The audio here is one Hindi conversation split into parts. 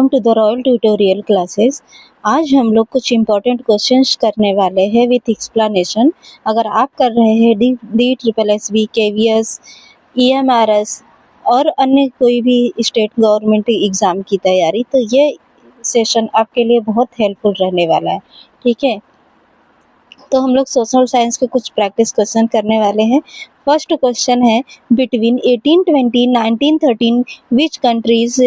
Welcome to the royal tutorial classes. आज हम लोग कुछ इम्पोर्टेंट क्वेश्चंस करने वाले हैं विथ एक्सप्लेनेशन। अगर आप कर रहे हैं DSSB, KVS, EMRS और अन्य कोई भी स्टेट गवर्नमेंट एग्ज़ाम की तैयारी, तो ये सेशन आपके लिए बहुत हेल्पफुल रहने वाला है। ठीक है, तो हम लोग सोशल साइंस के कुछ प्रैक्टिस क्वेश्चन करने वाले हैं। फर्स्ट क्वेश्चन है, between 1820-1913 which countries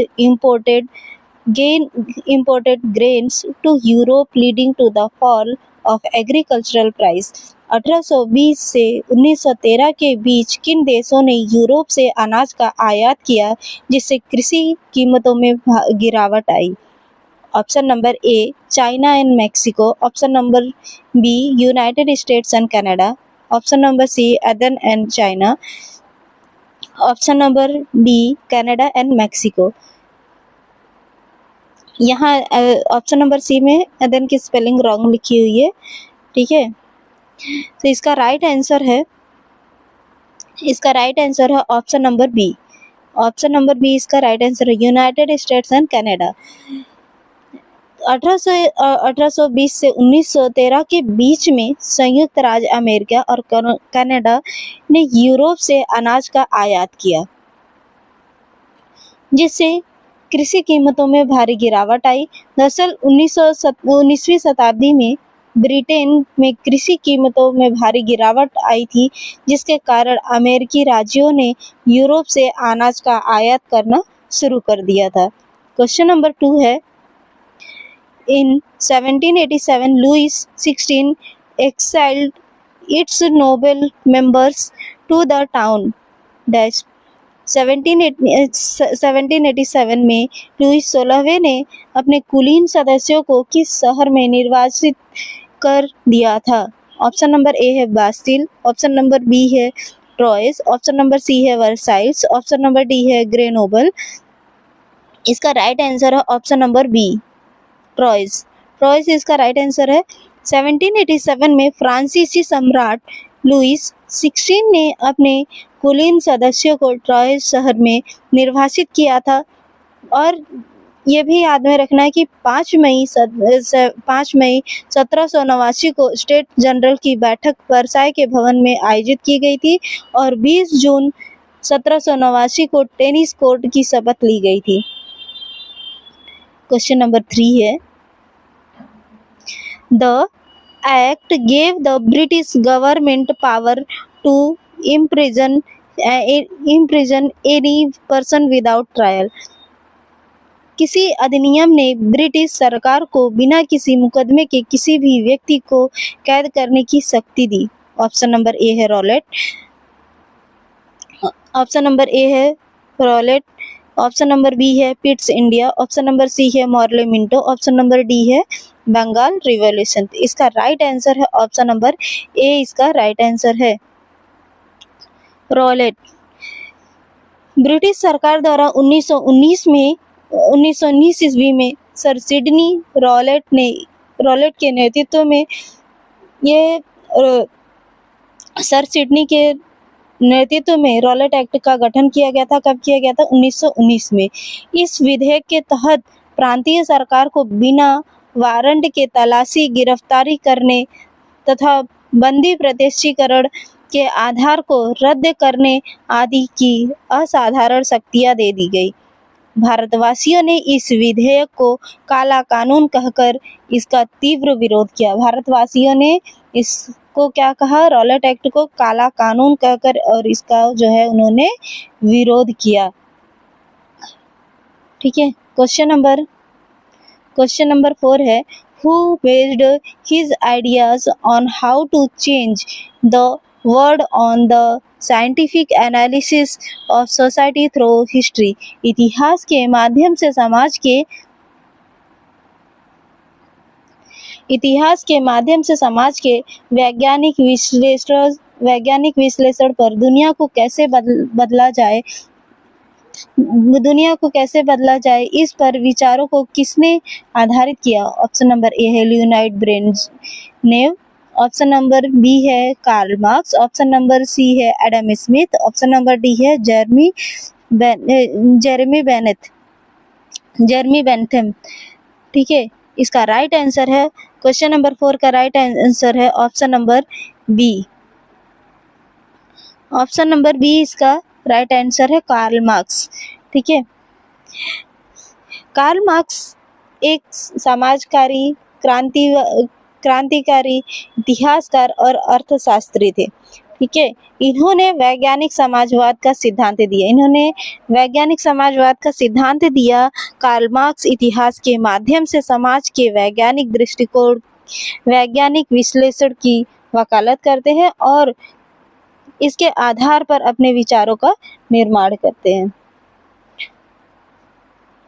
imported grains to Europe leading to the fall of agricultural price। 1820 से 1913 के बीच किन देशों ने यूरोप से अनाज का आयात किया जिससे कृषि कीमतों में गिरावट आई? Option number A, China and Mexico. Option number B, United States and Canada. Option number C, Aden and China. Option number D, Canada and Mexico. यहाँ ऑप्शन नंबर सी में अदन की स्पेलिंग रॉन्ग लिखी हुई है। ठीक है, तो इसका राइट आंसर है option number B. Option number B इसका राइट आंसर है, यूनाइटेड स्टेट्स एंड कनाडा। 1820 से 1913 के बीच में संयुक्त राज्य अमेरिका और कनाडा ने यूरोप से अनाज का आयात किया जिससे कृषि कीमतों में भारी गिरावट आई। दरअसल 19वीं शताब्दी में ब्रिटेन में कृषि कीमतों में भारी गिरावट आई थी, जिसके कारण अमेरिकी राज्यों ने यूरोप से अनाज का आयात करना शुरू कर दिया था। क्वेश्चन नंबर 2 है, In 1787, Louis XVI exiled its noble members to the town dash। 1787 में लुईस 16वें ने अपने कुलीन सदस्यों को किस शहर में निर्वासित कर दिया था? ऑप्शन नंबर ए है बास्टिल। ऑप्शन नंबर बी है ट्रॉयस। ऑप्शन नंबर सी है वर्साइल्स। ऑप्शन नंबर डी है ग्रेनोबल। इसका राइट आंसर है ऑप्शन नंबर बी, ट्रॉयस इसका राइट आंसर है। 1787 में फ्रांसीसी सम्राट लुईस 16 ने अपने कुलीन सदस्यों को ट्रॉयस शहर में निर्वासित किया था। और ये भी याद में रखना है कि 5 मई 1789 को स्टेट जनरल की बैठक वर्साई के भवन में आयोजित की गई थी और 20 जून 1789 को टेनिस कोर्ट की शपथ ली गई थी। क्वेश्चन नंबर 3 है, The Act gave the British government power to imprison any person without trial। किसी अधिनियम ने ब्रिटिश सरकार को बिना किसी मुकदमे के किसी भी व्यक्ति को कैद करने की शक्ति दी? ऑप्शन नंबर ए है रॉलेट। ऑप्शन नंबर ए है रॉलेट। ऑप्शन नंबर बी है पिट्स इंडिया। ऑप्शन नंबर सी है Morley Minto. Option number D है बंगाल रिवॉल्यूशन। इसका राइट आंसर है ऑप्शन नंबर ए, इसका राइट आंसर है रॉलेट। ब्रिटिश सरकार द्वारा 1919 ईस्वी में सर सिडनी रॉलेट के नेतृत्व में सर सिडनी के नेतृत्व में रॉलेट एक्ट का गठन किया गया था। कब किया गया था? 1919 में। इस विधेयक के तहत प्रांतीय सरकार को बिना वारंट के तलाशी, गिरफ्तारी करने तथा बंदी प्रत्यक्षीकरण के आधार को रद्द करने आदि की असाधारण शक्तियां दे दी गई। भारतवासियों ने इस विधेयक को काला कानून कहकर इसका तीव्र विरोध किया। भारतवासियों ने इसको क्या कहा? रॉलेट एक्ट को काला कानून कहकर, और इसका जो है उन्होंने विरोध किया। ठीक है, क्वेश्चन नंबर 4 है, Who based his ideas on how to change the world on the scientific analysis of society through history। इतिहास के माध्यम से समाज के वैज्ञानिक विश्लेषण पर दुनिया को कैसे बदला जाए, इस पर विचारों को किसने आधारित किया? ऑप्शन नंबर ए है Leonard Brezhnev. Option number B है Karl Marx. Option number C है Adam Smith. Option number D है जेरेमी बेनेट। Jeremy Bentham. ठीक है, इसका राइट आंसर है, क्वेश्चन नंबर 4 का राइट आंसर है option number B. Option number B इसका राइट आंसर है, कार्ल मार्क्स। ठीक है, कार्ल मार्क्स एक समाजकारी, क्रांतिकारी, इतिहासकार और अर्थशास्त्री थे। ठीक है, इन्होंने वैज्ञानिक समाजवाद का सिद्धांत दिया। कार्ल मार्क्स इतिहास के माध्यम से समाज के वैज्ञानिक दृष्टिकोण, वैज्ञानिक विश्लेषण की वकालत करते हैं और इसके आधार पर अपने विचारों का निर्माण करते हैं।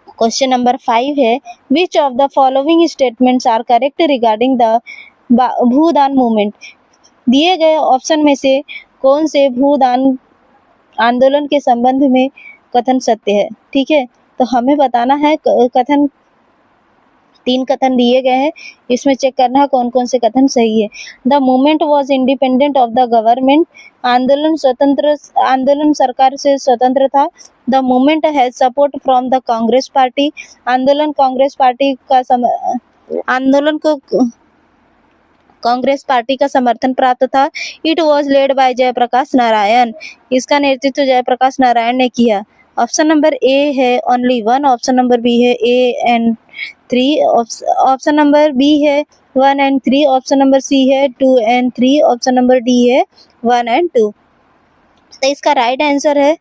क्वेश्चन नंबर 5 है, which of the following statements are correct regarding the Bhoodan movement. दिए गए ऑप्शन में से कौन से भूदान आंदोलन के संबंध में कथन सत्य है। ठीक है, तो हमें बताना है कथन, 3 कथन दिए गए हैं, इसमें चेक करना है कौन कौन से कथन सही है। The movement was independent of the government, आंदोलन सरकार से स्वतंत्र था। The movement has support from the Congress party, आंदोलन को कांग्रेस पार्टी का समर्थन प्राप्त था। It was led by Jayaprakash Narayan, इसका नेतृत्व जयप्रकाश नारायण ने किया। ऑप्शन नंबर ए है ओनली 1, ऑप्शन नंबर बी है A and 3, option number B है 1 एंड 3, ऑप्शन नंबर सी है 2 एंड 3, ऑप्शन नंबर डी है 1 एंड 2। तो इसका राइट आंसर है,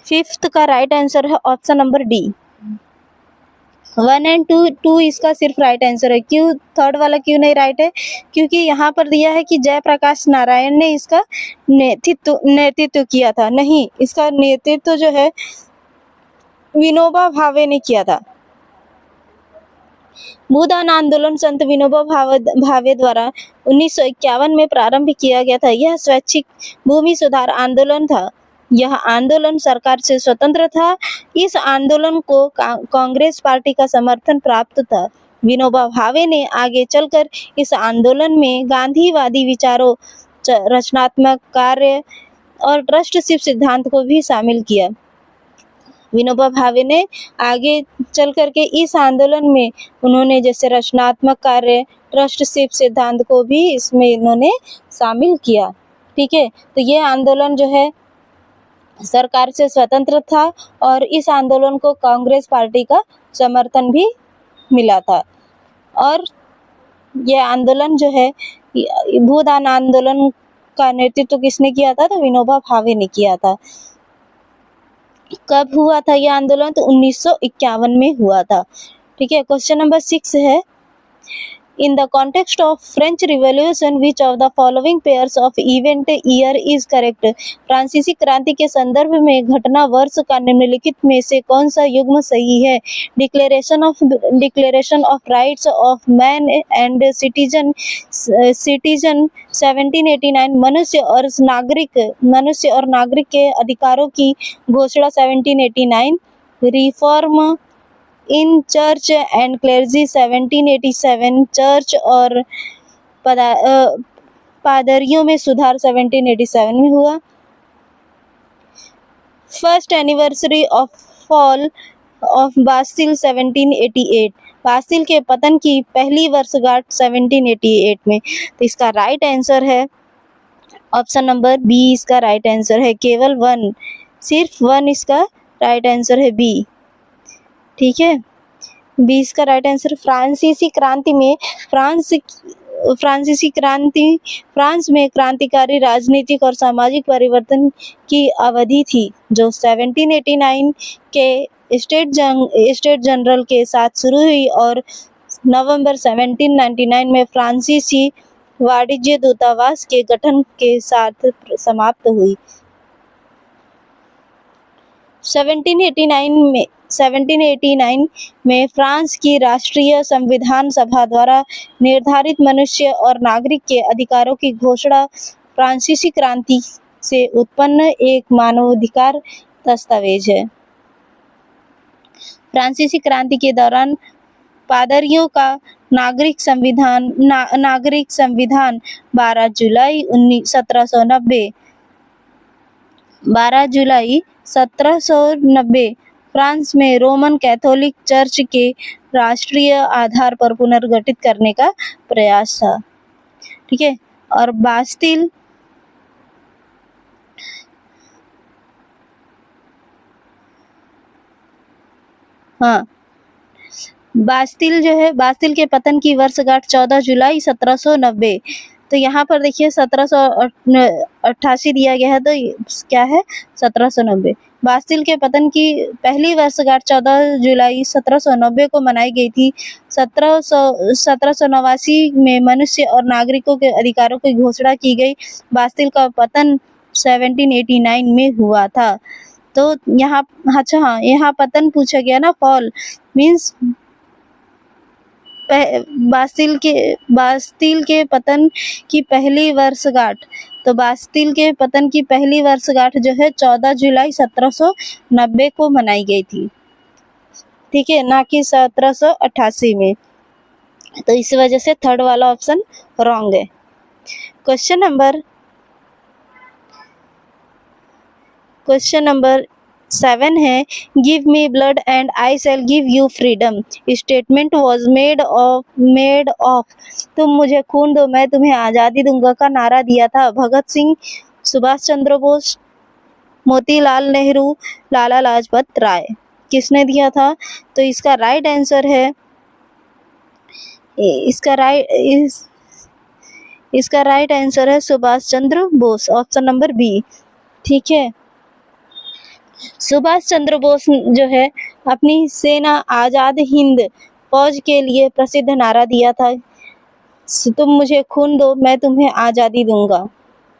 5th का राइट आंसर है ऑप्शन नंबर डी, 1 एंड 2 इसका सिर्फ राइट आंसर है। क्यों 3rd वाला क्यों नहीं राइट है? क्योंकि यहाँ पर दिया है कि जयप्रकाश नारायण ने इसका नेतृत्व किया था। नहीं, इसका नेतृत्व जो है विनोबा भावे ने किया था। भूदान आंदोलन संत विनोबा भावे द्वारा 1951 में प्रारंभ किया गया था। यह स्वैच्छिक भूमि सुधार आंदोलन था। यह आंदोलन सरकार से स्वतंत्र था। इस आंदोलन को कांग्रेस पार्टी का समर्थन प्राप्त था। विनोबा भावे ने आगे चलकर इस आंदोलन में गांधीवादी विचारों, रचनात्मक कार्य और ट्रस्टशिप सिद्धांत को भी शामिल किया। विनोबा भावे ने आगे चल करके इस आंदोलन में उन्होंने जैसे रचनात्मक कार्य, ट्रस्टशिप सिद्धांत को भी इसमें इन्होंने शामिल किया। ठीक है, तो ये आंदोलन जो है सरकार से स्वतंत्र था और इस आंदोलन को कांग्रेस पार्टी का समर्थन भी मिला था। और ये आंदोलन जो है भूदान आंदोलन का नेतृत्व किसने किया था? तो विनोबा भावे ने किया था। कब हुआ था यह आंदोलन? तो 1951 में हुआ था। ठीक है, क्वेश्चन नंबर 6 है, in the context of French revolution which of the following pairs of event year is correct. फ्रांसीसी क्रांति के संदर्भ में घटना वर्ष का निम्नलिखित में से कौन सा युग्म सही है? Declaration of rights of man and citizen 1789, मनुष्य और नागरिक के अधिकारों की घोषणा 1789, reform in church and clergy 1787, church और पादरियों में सुधार 1787 में हुआ। First anniversary of fall of Bastille 1788, Bastille के पतन की पहली वर्षगांठ 1788 में। तो इसका राइट आंसर है ऑप्शन नंबर बी, इसका राइट आंसर है केवल 1, सिर्फ 1 इसका राइट आंसर है बी। ठीक है, 20 का राइट आंसर। फ्रांसीसी क्रांति फ्रांस में क्रांतिकारी राजनीतिक और सामाजिक परिवर्तन की अवधि थी जो 1789 के स्टेट जनरल के साथ शुरू हुई और नवंबर 1799 में फ्रांसीसी वाणिज्य दूतावास के गठन के साथ समाप्त हुई। 1789 में फ्रांस की राष्ट्रीय संविधान सभा द्वारा निर्धारित मनुष्य और नागरिक के अधिकारों की घोषणा फ्रांसीसी क्रांति से उत्पन्न एक मानवाधिकार दस्तावेज है। फ्रांसीसी क्रांति के दौरान पादरियों का नागरिक संविधान 12 जुलाई 1790 फ्रांस में रोमन कैथोलिक चर्च के राष्ट्रीय आधार पर पुनर्गठित करने का प्रयास था। ठीक है, और बास्तिल हाँ बास्तिल जो है, बास्तिल के पतन की वर्षगांठ 14 जुलाई 1790। तो यहाँ पर देखिए 1788 दिया गया है, तो क्या है 1790। बास्तिल के पतन की पहली वर्षगांठ 14 जुलाई 1790 को मनाई गई थी। 1789 में मनुष्य और नागरिकों के अधिकारों की घोषणा की गई। बास्तिल का पतन 1789 में हुआ था। तो यहाँ अच्छा हाँ, यहाँ पतन पूछा गया ना, फॉल मीन्स बास्तिल के पतन की पहली वर्षगांठ। तो बास्तिल के पतन की पहली वर्षगांठ जो है 14 जुलाई 1790 को मनाई गई थी। ठीक है, ना कि 1788 में। तो इस वजह से थर्ड वाला ऑप्शन रॉन्ग है। क्वेश्चन नंबर 7 है, give me blood and I shell give you freedom statement was made of. तुम मुझे खून दो, मैं तुम्हें आज़ादी दूंगा का नारा दिया था भगत सिंह, सुभाष चंद्र बोस, मोतीलाल नेहरू, लाला लाजपत राय। किसने दिया था? तो इसका राइट आंसर है Subhash Chandra Bose, option number B. ठीक है, सुभाष चंद्र बोस जो है अपनी सेना आज़ाद हिंद फौज के लिए प्रसिद्ध नारा दिया था, तुम मुझे खून दो, मैं तुम्हें आज़ादी दूंगा।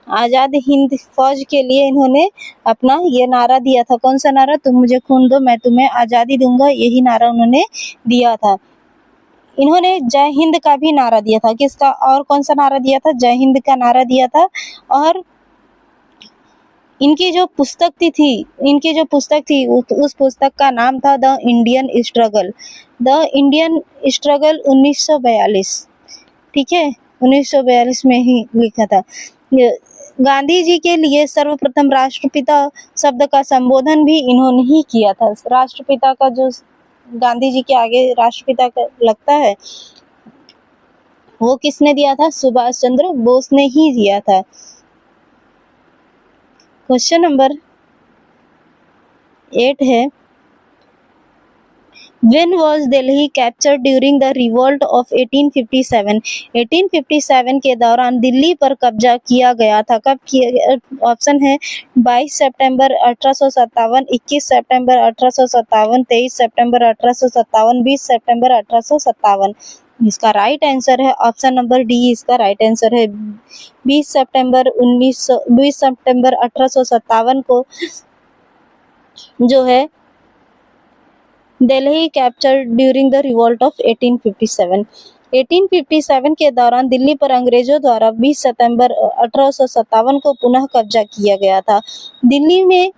आज़ाद हिंद फौज के लिए इन्होंने अपना ये नारा दिया था। कौन सा नारा? तुम मुझे खून दो, मैं तुम्हें आज़ादी दूंगा, यही नारा उन्होंने दिया था। इन्होंने जय हिंद का भी नारा दिया था। किसका? और कौन सा नारा दिया था? जय हिंद का नारा दिया था। और इनकी जो पुस्तक थी उस पुस्तक का नाम था द इंडियन स्ट्रगल 1942। ठीक है, 1942 में ही लिखा था। गांधी जी के लिए सर्वप्रथम राष्ट्रपिता शब्द का संबोधन भी इन्होंने ही किया था। राष्ट्रपिता का जो गांधी जी के आगे राष्ट्रपिता का लगता है, वो किसने दिया था? सुभाष चंद्र बोस ने ही दिया था। क्वेश्चन नंबर 8 है, When was Delhi captured during the revolt of 1857? 1857 के दौरान दिल्ली पर कब्जा किया गया था। कब किया गया? ऑप्शन है 22 सितंबर 1857, 21 सितंबर 1857, 23 सितंबर 1857, 20 सितंबर 1857। इसका राइट आंसर है ऑप्शन नंबर डी। इसका राइट आंसर है 20 सितंबर 1857 को जो है Delhi captured during the revolt of 1857। 1857 के दौरान दिल्ली पर अंग्रेजों द्वारा 20 सितंबर 1857 को पुनः कब्जा किया गया था। दिल्ली में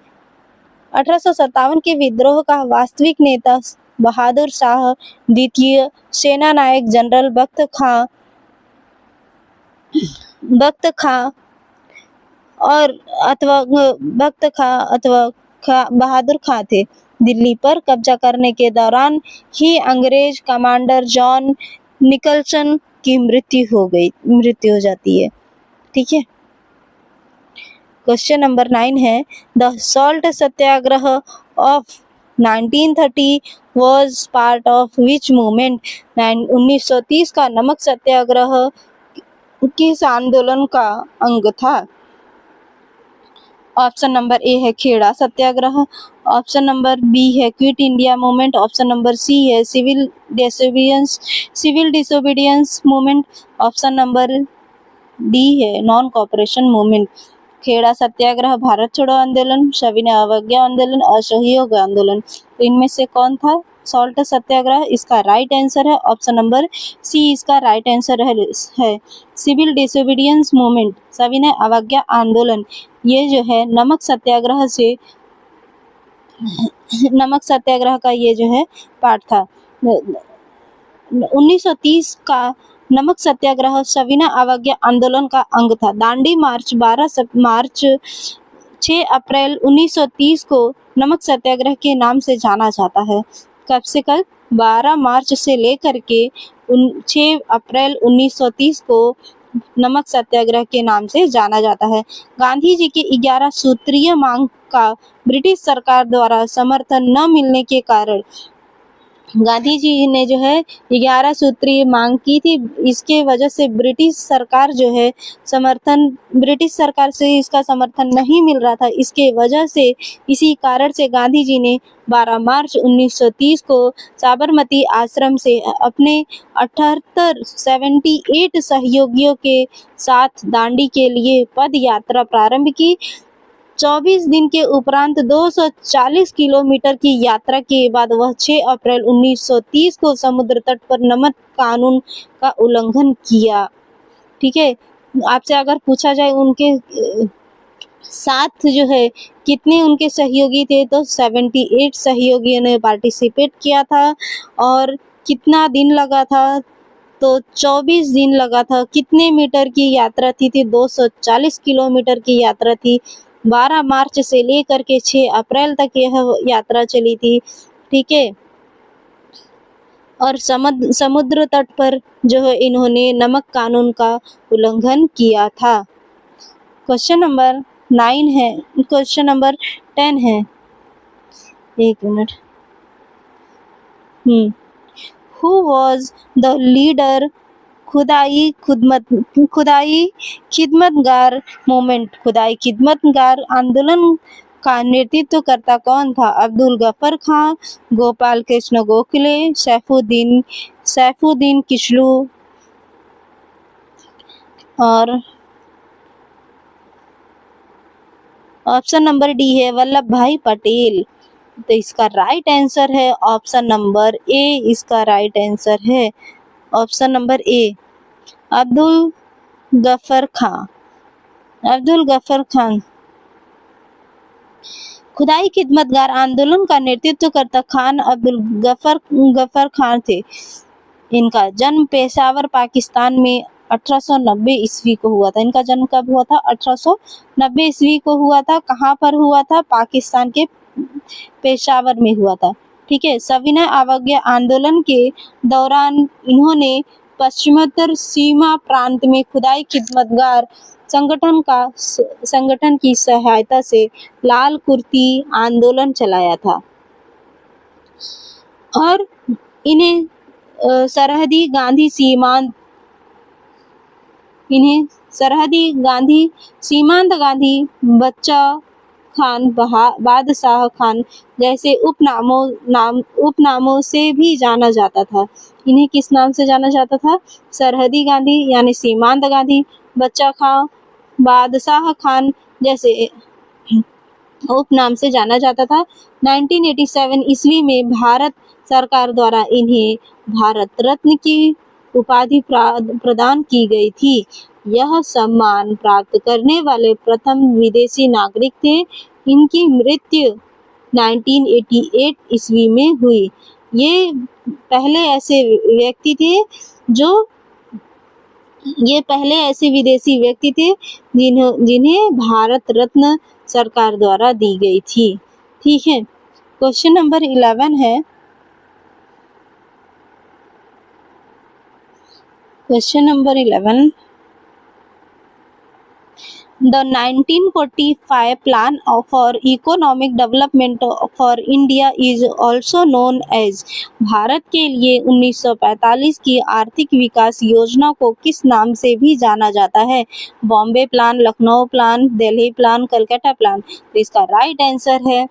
1857 के विद्रोह का वास्तविक नेता बहादुर शाह द्वितीय, सेना नायक जनरल बख्त खां अथवा बहादुर खां थे। दिल्ली पर कब्जा करने के दौरान ही अंग्रेज कमांडर जॉन निकलसन की मृत्यु हो जाती है। ठीक है, क्वेश्चन नंबर 9 है, the salt Satyagraha of 1930 was part of which movement? 1930 का नमक सत्याग्रह किस आंदोलन का अंग था? ऑप्शन नंबर ए है Kheda Satyagraha, option number B है quit India movement, option number C है civil disobedience movement, option number D है non cooperation movement. Kheda Satyagraha, Bharat छोड़ो आंदोलन, सविनय अवज्ञा आंदोलन, असहयोग आंदोलन। तो इनमें से कौन था सॉल्ट सत्याग्रह? इसका राइट आंसर है ऑप्शन नंबर सी। इसका राइट आंसर है सिविल डिसोबीडियंस मूवमेंट, सविनय अवज्ञा आंदोलन। ये जो है नमक सत्याग्रह का ये जो है पार्ट था। 1930 का नमक सत्याग्रह सविनय अवज्ञा आंदोलन का अंग था। दांडी मार्च 6 अप्रैल 1930 को नमक सत्याग्रह के नाम से जाना जाता है। कब से कब? 12 मार्च से लेकर के 6 अप्रैल 1930 को नमक सत्याग्रह के नाम से जाना जाता है। गांधी जी के 11 सूत्रीय मांग का ब्रिटिश सरकार द्वारा समर्थन न मिलने के कारण गांधी जी ने जो है 11 सूत्रीय मांग की थी। इसके वजह से ब्रिटिश सरकार से इसका समर्थन नहीं मिल रहा था। इसके वजह से इसी कारण से गांधी जी ने 12 मार्च 1930 को साबरमती आश्रम से अपने 78 सहयोगियों के साथ दांडी के लिए पद यात्रा प्रारंभ की। 24 दिन के उपरांत 240 किलोमीटर की यात्रा के बाद वह 6 अप्रैल 1930 को समुद्र तट पर नमक कानून का उल्लंघन किया। ठीक है, आपसे अगर पूछा जाए उनके साथ जो है कितने उनके सहयोगी थे, तो 78 सहयोगियों ने पार्टिसिपेट किया था। और कितना दिन लगा था, तो 24 दिन लगा था। कितने मीटर की यात्रा थी 240 किलोमीटर की यात्रा थी। 12 मार्च से लेकर के 6 अप्रैल तक यह यात्रा चली थी। ठीक है, और समुद्र तट पर जो है इन्होंने नमक कानून का उल्लंघन किया था। क्वेश्चन नंबर 9 है, क्वेश्चन नंबर 10 है। एक minute. Who was the leader खुदाई खिदमतगार मूवमेंट, खुदाई खिदमतगार आंदोलन का नेतृत्व करता कौन था? अब्दुल गफर खां, गोपाल कृष्ण गोखले, सैफुद्दीन किचलू और ऑप्शन नंबर डी है वल्लभ भाई पटेल। तो इसका राइट आंसर है ऑप्शन नंबर ए। इसका राइट आंसर है ऑप्शन नंबर ए, अब्दुल गफर खान। खुदाई खिदमतगार आंदोलन का नेतृत्व करता खान अब्दुल गफर खान थे। इनका जन्म पेशावर पाकिस्तान में 1890 ईस्वी को हुआ था। इनका जन्म कब हुआ था? 1890 ईस्वी को हुआ था। कहाँ पर हुआ था? पाकिस्तान के पेशावर में हुआ था। ठीक है, सविनय अवज्ञा आंदोलन के दौरान इन्होंने पश्चिमोत्तर सीमा प्रांत में खुदाई खिदमतगार संगठन की सहायता से लाल कुर्ती आंदोलन चलाया था। और इन्हें सरहदी गांधी सीमांत गांधी, बच्चा खान, बादशाह खान जैसे उपनामों से भी जाना जाता था। इन्हें किस नाम से जाना जाता था? सरहदी गांधी यानी सीमांत गांधी, बच्चा खान, बादशाह खान जैसे उपनाम से जाना जाता था। 1987 ईस्वी में भारत सरकार द्वारा इन्हें भारत रत्न की उपाधि प्रदान की गई थी। यह सम्मान प्राप्त करने वाले प्रथम विदेशी नागरिक थे। इनकी मृत्यु 1988 ईस्वी में हुई। ये पहले ऐसे विदेशी व्यक्ति थे जिन्हें भारत रत्न सरकार द्वारा दी गई थी। ठीक है, क्वेश्चन नंबर 11 है। Question number 11, The 1945 Plan for Economic Development for India is also known as। Bharat के लिए 1945 की आर्थिक विकास योजना को किस नाम से भी जाना जाता है? Bombay plan, Lucknow plan, Delhi plan, Calcutta plan. तो इसका राइट आंसर है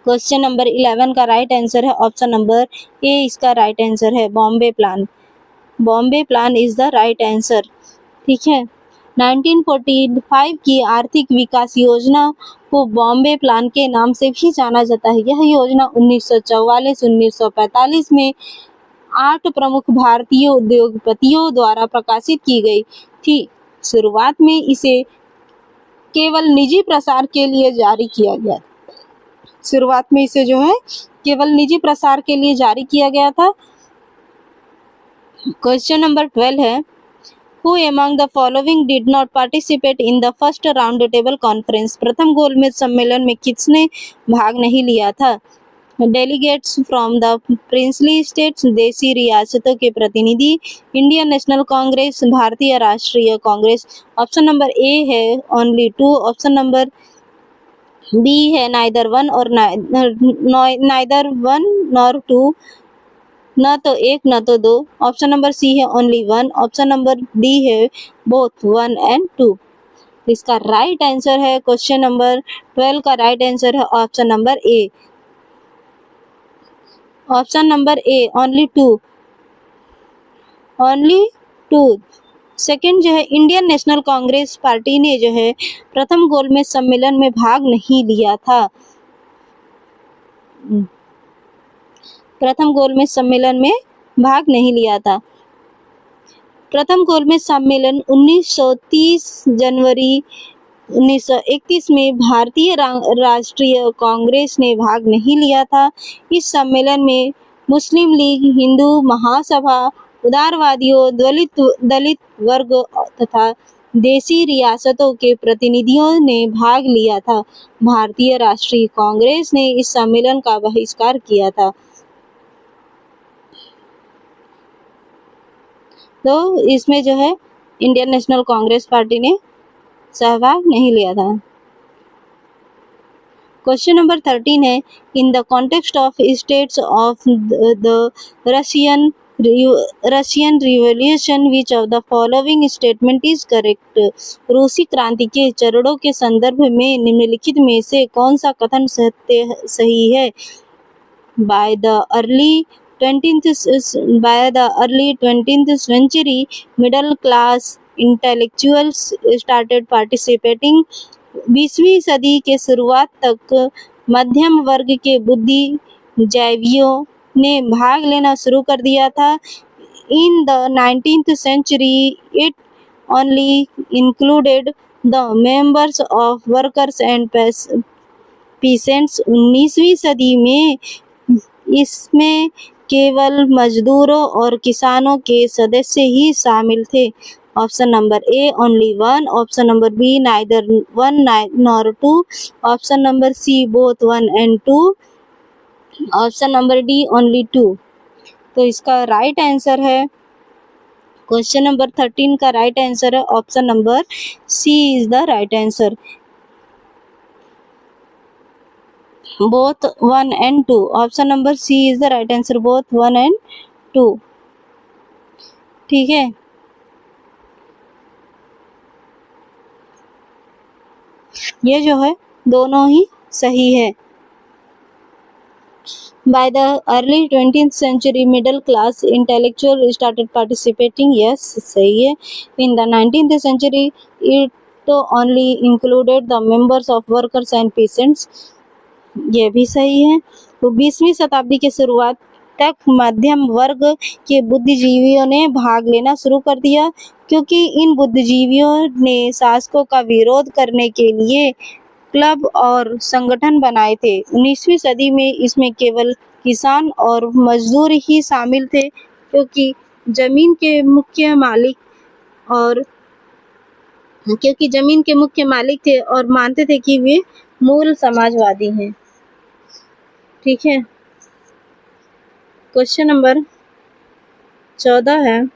क्वेश्चन नंबर 11 का राइट आंसर है ऑप्शन नंबर ए। इसका राइट आंसर है Bombay plan. Bombay plan is the right answer. ठीक है, 1945 की आर्थिक विकास योजना को बॉम्बे प्लान के नाम से भी जाना जाता है। यह योजना 1944-1945 में 8 प्रमुख भारतीय उद्योगपतियों द्वारा प्रकाशित की गई थी। शुरुआत में इसे केवल निजी प्रसार के लिए जारी किया गया। शुरुआत में इसे जो है केवल निजी प्रसार के लिए जारी किया गया था। क्वेश्चन नंबर 12 है। Who among the following did not participate in the first round table conference? प्रथम गोलमेज सम्मेलन में किसने भाग नहीं लिया था? Delegates from the princely states, देशी रियासतों के प्रतिनिधि, इंडियन नेशनल कांग्रेस, भारतीय राष्ट्रीय कांग्रेस। ऑप्शन नंबर ए है ओनली 2, ऑप्शन नंबर बी है नाइदर वन और नाइदर वन नॉर 2, न तो एक न तो दो। ऑप्शन नंबर सी है ओनली 1, ऑप्शन नंबर डी है बोथ 1 and 2। इसका राइट आंसर है क्वेश्चन नंबर 12 का राइट आंसर है option number A, option number A only 2, only 2। Second जो है इंडियन नेशनल कांग्रेस पार्टी ने जो है प्रथम गोलमेज सम्मेलन में भाग नहीं लिया था। प्रथम गोलमेज सम्मेलन में भाग नहीं लिया था। प्रथम गोलमेज सम्मेलन 1930 जनवरी 1931 में भारतीय राष्ट्रीय कांग्रेस ने भाग नहीं लिया था। इस सम्मेलन में मुस्लिम लीग, हिंदू महासभा, उदारवादियों, दलित वर्ग तथा देशी रियासतों के प्रतिनिधियों ने भाग लिया था। भारतीय राष्ट्रीय कांग्रेस ने इस सम्मेलन का बहिष्कार किया था। तो इसमें जो है इंडियन नेशनल कांग्रेस पार्टी ने सहभाग नहीं लिया था। क्वेश्चन नंबर 13 है in the context of states of the Russian revolution which of the following statement is correct? रूसी क्रांति के चरणों के संदर्भ में निम्नलिखित में से कौन सा कथन सही है? By the early 20th century, middle class intellectuals started participating. 20वीं सदी के शुरुआत तक मध्यम वर्ग के बुद्धिजीवियों ने भाग लेना शुरू कर दिया था। In the 19th century, it only included the members of workers and peasants. 19वीं सदी में इसमें केवल मजदूरों और किसानों के सदस्य ही शामिल थे। Option number A only 1, option number B neither 1 nor 2, option number C both 1 and 2, option number D only 2। तो इसका राइट आंसर है क्वेश्चन नंबर 13 का राइट आंसर है option number C is the right answer, both 1 and 2। Option number C is the right answer, both 1 and 2। ठीक है, ये जो है दोनों ही सही है। By the early 20th century, middle class intellectual started participating. Yes, सही है। In the 19th century, it only included the members of workers and peasants. ये भी सही है। तो 20वीं शताब्दी के शुरुआत तक मध्यम वर्ग के बुद्धिजीवियों ने भाग लेना शुरू कर दिया, क्योंकि इन बुद्धिजीवियों ने शासकों का विरोध करने के लिए क्लब और संगठन बनाए थे। 19वीं सदी में इसमें केवल किसान और मजदूर ही शामिल थे, क्योंकि जमीन के मुख्य मालिक थे और मानते थे कि वे मूल समाजवादी हैं। ठीक है, क्वेश्चन नंबर 14 है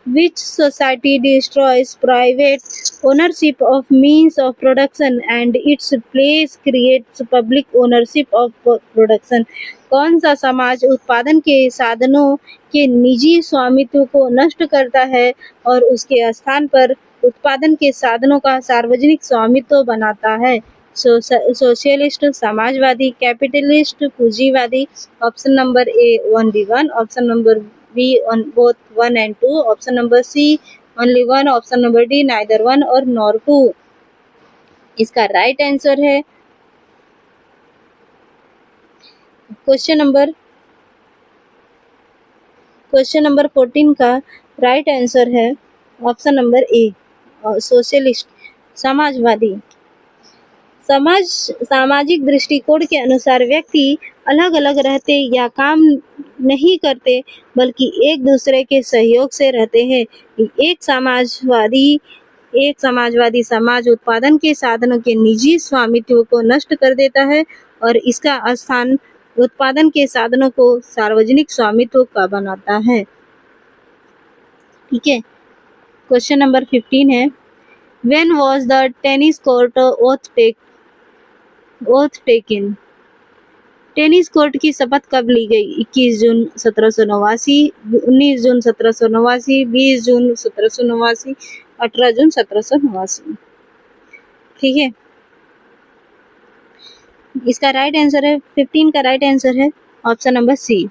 Which society destroys private ownership of means of production and its place creates public ownership of production? कौन सा समाज उत्पादन के साधनों के निजी स्वामित्व को नष्ट करता है और उसके स्थान पर उत्पादन के साधनों का सार्वजनिक स्वामित्व बनाता है? सोशलिस्ट, समाजवादी, कैपिटलिस्ट, पूंजीवादी। Option number A only 1, option number B both 1 and 2, option number C only 1, option number D neither 1 और नॉर 2। इसका राइट आंसर है क्वेश्चन नंबर 14 का राइट आंसर है ऑप्शन नंबर ए सोशलिस्ट, समाजवादी। सामाजिक दृष्टिकोण के अनुसार व्यक्ति अलग अलग रहते या काम नहीं करते, बल्कि एक दूसरे के सहयोग से रहते हैं। एक समाजवादी समाज उत्पादन के साधनों के निजी स्वामित्व को नष्ट कर देता है और इसका स्थान उत्पादन के साधनों को सार्वजनिक स्वामित्व का बनाता है। ठीक है। क्वेश्चन नंबर 15 है, When was the tennis court oath taken? Tennis court की शपथ कब ली गई? 21 जून 1789, 19 जून 1789, 20 जून 1789, 18 जून 1789। ठीक है। इसका राइट आंसर है 15 का राइट आंसर है option number C.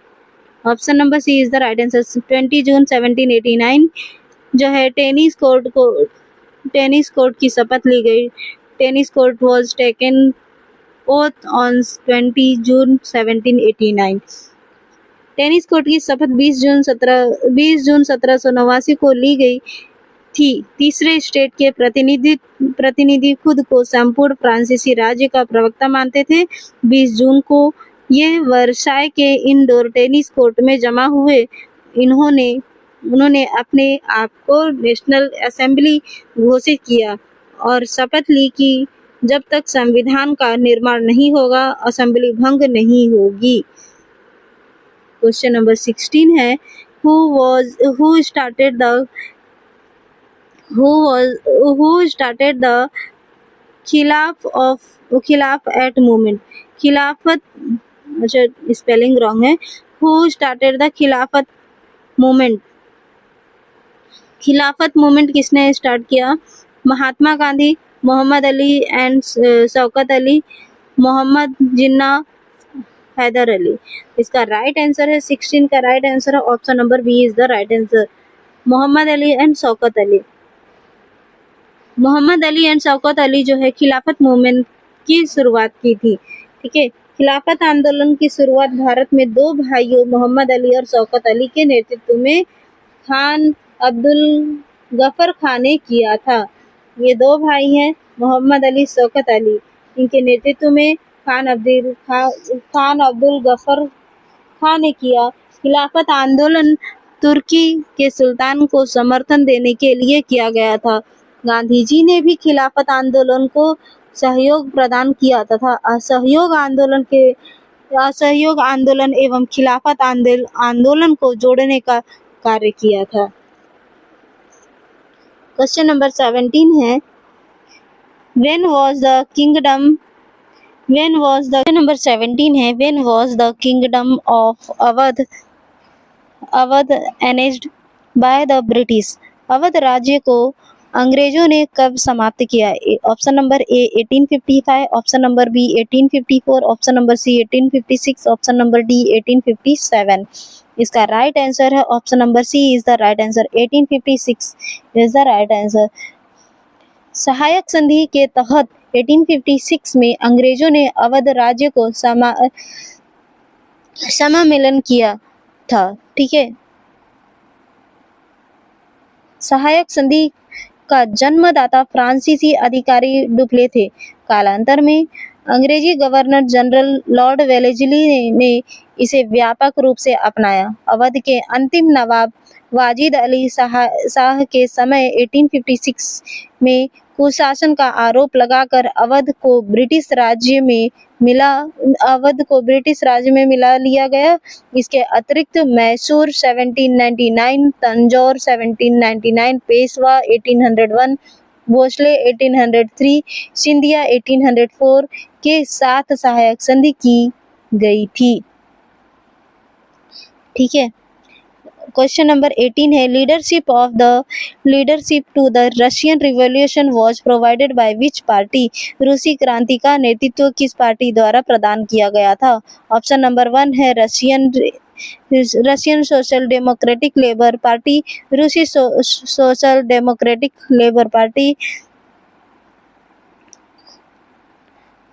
Option number C is the right answer. 20 जून 1789 जो है टेनिस कोर्ट की शपथ ली गई। Tennis court was taken oath on 20 June 1789। Tennis court की शपथ 20 जून 1789 को ली गई थी। तीसरे स्टेट के प्रतिनिधि खुद को संपूर्ण फ्रांसीसी राज्य का प्रवक्ता मानते थे। 20 जून को ये वर्साय के इंडोर टेनिस कोर्ट में जमा हुए। उन्होंने अपने आप को नेशनल असेंबली घोषित किया और शपथ ली कि जब तक संविधान का निर्माण नहीं होगा, असेंबली भंग नहीं होगी। क्वेश्चन नंबर 16 है, who started the Khilafat movement? Khilafat, अच्छा स्पेलिंग रॉन्ग है। Who started the Khilafat movement? Khilafat movement किसने स्टार्ट किया? महात्मा गांधी, मोहम्मद अली एंड शौकत अली, मोहम्मद जिन्ना, हैदर अली। इसका राइट आंसर है 16 का राइट आंसर है option number B is the right answer. Mohammad Ali and Shaukat Ali. Mohammad Ali and Shaukat Ali जो है खिलाफत मूवमेंट की शुरुआत की थी। ठीक है। खिलाफत आंदोलन की शुरुआत भारत में दो भाइयों मोहम्मद अली और शौकत अली के नेतृत्व में खान अब्दुल गफर खान ने किया था। ये दो भाई हैं मोहम्मद अली, शौकत अली। इनके नेतृत्व में खान अब्दुल गफर खान ने किया। खिलाफत आंदोलन तुर्की के सुल्तान को समर्थन देने के लिए किया गया था। गांधी जी ने भी खिलाफत आंदोलन को सहयोग प्रदान किया तथा असहयोग आंदोलन एवं खिलाफत आंदोलन को जोड़ने का कार्य किया था। क्वेश्चन नंबर 17 है, when was the kingdom of Awadh annexed by the British? Awadh राज्य को अंग्रेजों ने कब समाप्त किया? Option number A 1855, option number B 1854, option number C 1856, option number D 1857। इसका राइट आंसर है option number C is the right answer. 1856 is the right answer. सहायक संधि के तहत 1856 में अंग्रेजों ने अवध राज्य को समामेलन किया था। ठीक है। सहायक संधि का जन्मदाता फ्रांसीसी अधिकारी डुप्ले थे। कालांतर में अंग्रेजी गवर्नर जनरल लॉर्ड वेलेस्ली ने इसे व्यापक रूप से अपनाया। अवध के अंतिम नवाब वाजिद अली शाह के समय 1856 में कुशासन का आरोप लगाकर अवध को ब्रिटिश राज्य में मिला लिया गया। इसके अतिरिक्त मैसूर 1799, तंजौर 1799, पेशवा 1801, भोसले 1803, सिंधिया 1804 के साथ सहायक संधि की गई थी। ठीक है। क्वेश्चन नंबर 18 है, leadership to the Russian revolution was provided by which party? रूसी क्रांति का नेतृत्व किस पार्टी द्वारा प्रदान किया गया था? ऑप्शन नंबर 1 है Russian social democratic labour party, रूसी सोशल डेमोक्रेटिक लेबर पार्टी,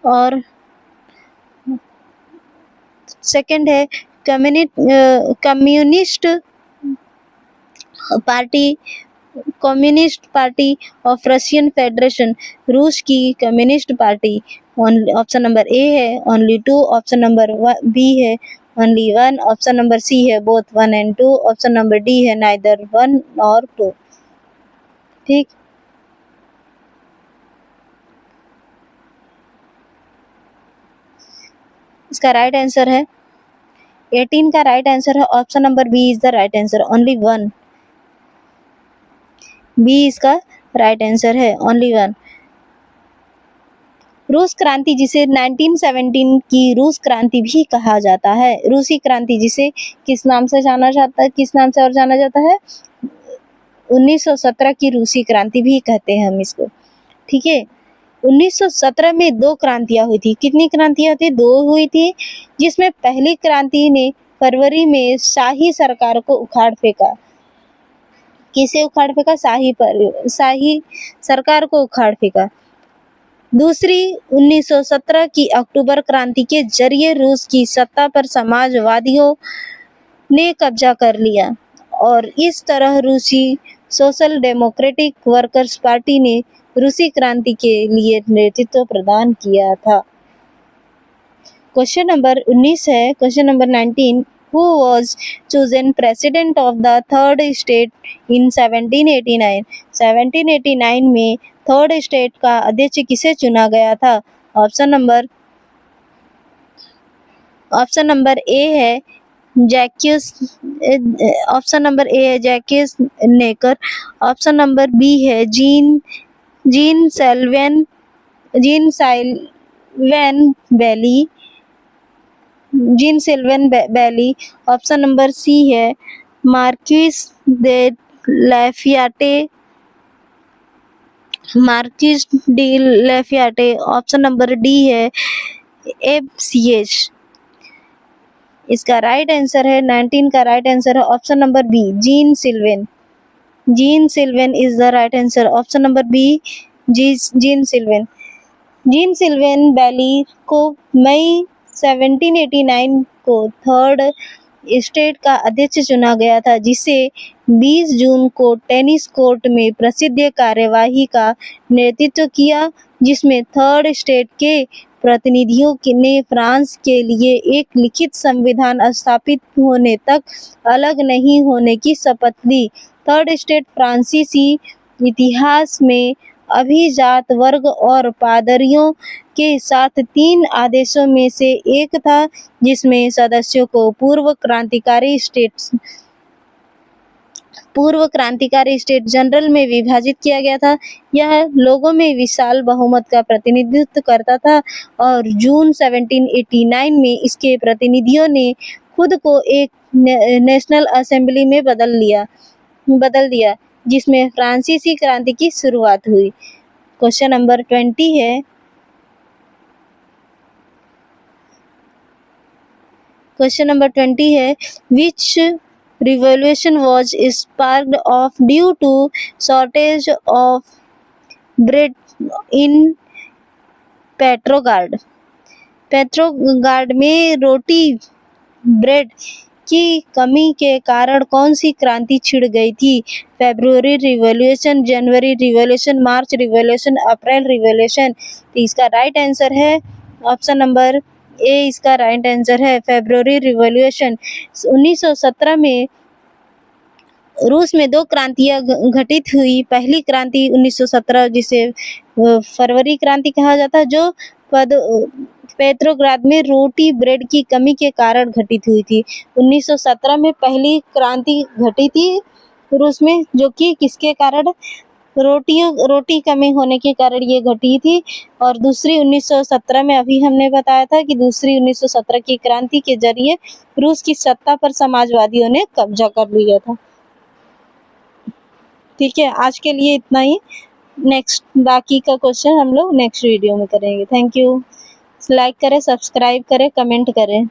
और सेकंड है communist party communist party of Russian federation, रूस की communist party. Option number A है ओनली 2, ऑप्शन नंबर बी है ओनली 1, ऑप्शन नंबर सी है both 1 and 2, option number D है नाइदर 1 और 2। ठीक, इसका राइट आंसर है 18 का राइट आंसर है option number B is the right answer, only 1। B इसका राइट आंसर है, ओनली 1। रूस क्रांति, जिसे 1917 की रूस क्रांति भी कहा जाता है, रूसी क्रांति जिसे किस नाम से जाना जाता है, किस नाम से और जाना जाता है, 1917 की रूसी क्रांति भी कहते हैं हम इसको। ठीक है, 1917 में 2 क्रांतियां हुई थी। कितनी क्रांतियां थी? 2 हुई थी, जिसमें पहली क्रांति ने फरवरी में शाही सरकार को उखाड़ फेंका। किसे उखाड़ फेंका? शाही सरकार को उखाड़ फेंका। दूसरी 1917 की अक्टूबर क्रांति के जरिए रूस की सत्ता पर समाजवादियों ने कब्जा कर लिया और इस तरह रूसी सोशल डेमोक्रेटिक वर्कर्स पार्टी ने रूसी क्रांति के लिए नेतृत्व प्रदान किया था। क्वेश्चन नंबर 19 है, question number 19, who was chosen president of the third state in 1789? 1789 में थर्ड स्टेट का अध्यक्ष किसे चुना गया था? ऑप्शन नंबर ए है जैक्यूस, ऑप्शन नंबर ए है Jacques Necker, option number B है Jean Sylvain Bailly, option number C है Marquis de Lafayette, option number D है एफसीएच। इसका राइट आंसर है 19 का राइट आंसर है option number B Jean Sylvain is the right answer, option number B Jean Sylvain Bailly को मई 1789 को थर्ड स्टेट का अध्यक्ष चुना गया था, जिसे 20 जून को टेनिस कोर्ट में प्रसिद्ध कार्यवाही का नेतृत्व किया, जिसमें थर्ड स्टेट के प्रतिनिधियों ने फ्रांस के लिए एक लिखित संविधान स्थापित होने तक अलग नहीं होने की शपथ ली। थर्ड स्टेट फ्रांसीसी इतिहास में अभिजात वर्ग और पादरियों के साथ 3 आदेशों में से एक था, जिसमें सदस्यों को पूर्व क्रांतिकारी स्टेट जनरल में विभाजित किया गया था। यह लोगों में विशाल बहुमत का प्रतिनिधित्व करता था और जून 1789 में इसके प्रतिनिधियों ने खुद को एक नेशनल असेंबली में बदल दिया, जिसमें फ्रांसीसी क्रांति की शुरुआत हुई। क्वेश्चन नंबर 20 है, क्वेश्चन नंबर 20 है, विच revolution was sparked off due to shortage of bread in पेट्रोगार्ड में ब्रेड की कमी के कारण कौन सी क्रांति छिड़ गई थी? फरवरी रिवॉल्यूशन, जनवरी रिवॉल्यूशन, मार्च रिवॉल्यूशन, अप्रैल रिवॉल्यूशन। तो इसका राइट आंसर है ऑप्शन नंबर ए, इसका राइट आंसर है फरवरी रिवॉल्यूशन। 1917 में रूस में 2 क्रांतियां घटित हुई। पहली क्रांति 1917 जिसे फरवरी क्रांति कहा जाता है, जो पेट्रोग्राद में रोटी ब्रेड की कमी के कारण घटित हुई थी। 1917 में पहली क्रांति घटी थी रूस में, जो कि किसके कारण? रोटी कमी होने के कारण ये घटी थी। और दूसरी 1917 में, अभी हमने बताया था कि दूसरी 1917 की क्रांति के जरिए रूस की सत्ता पर समाजवादियों ने कब्जा कर लिया था। ठीक है, आज के लिए इतना ही। नेक्स्ट बाकी का क्वेश्चन हम लोग नेक्स्ट वीडियो में करेंगे। Thank you. लाइक करें, सब्सक्राइब करें, कमेंट करें।